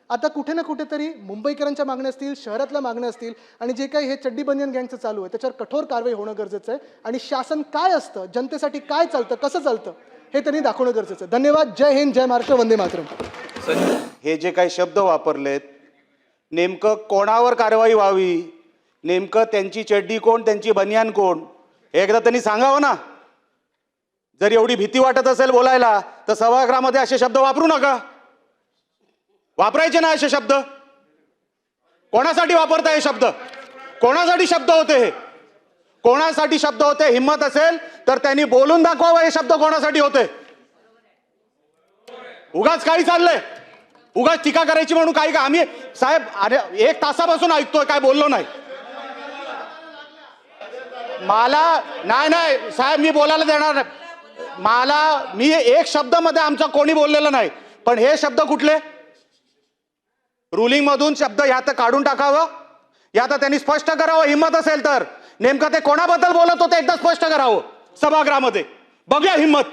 आता कुठे ना कुठेतरी मुंबईकरांच्या मागण्या असतील, शहरातल्या मागण्या असतील आणि जे काही हे चड्डी बनियन गँगचं चालू आहे त्याच्यावर कठोर कारवाई होणं गरजेचं आहे आणि शासन काय असतं, जनतेसाठी काय चालतं, कसं चालतं हे त्यांनी दाखवणं गरजेचं आहे. धन्यवाद. जय हिंद, जय महाराष्ट्र, वंदे मातरम. हे जे काही शब्द वापरलेत, नेमकं कोणावर कारवाई व्हावी, नेमकं त्यांची चड्डी कोण, त्यांची बनियान कोण, हे एकदा त्यांनी सांगावं ना. जर एवढी भीती वाटत असेल बोलायला तर सभागृहामध्ये असे शब्द वापरू नका. वापरायचे ना असे शब्द. कोणासाठी वापरता हे शब्द? कोणासाठी शब्द होते हे? कोणासाठी शब्द होते? हिम्मत असेल तर त्यांनी बोलून दाखवावं हे शब्द कोणासाठी होते. उगाच काही चाललंय, उगाच टीका करायची म्हणून काही का. आम्ही साहेब अरे 1 तासापासून ऐकतोय, काय बोललो नाही. मला नाही साहेब, मी बोलायला देणार नाही. मी 1 शब्दामध्ये आमचा कोणी बोललेलं नाही. पण हे शब्द कुठले? रुलिंग मधून शब्द या तर काढून टाकावं, या तर त्यांनी स्पष्ट करावं. हिम्मत असेल तर नेमकं ते कोणाबद्दल बोलत होते एकदा स्पष्ट करावं सभागृहामध्ये. बघूया हिम्मत.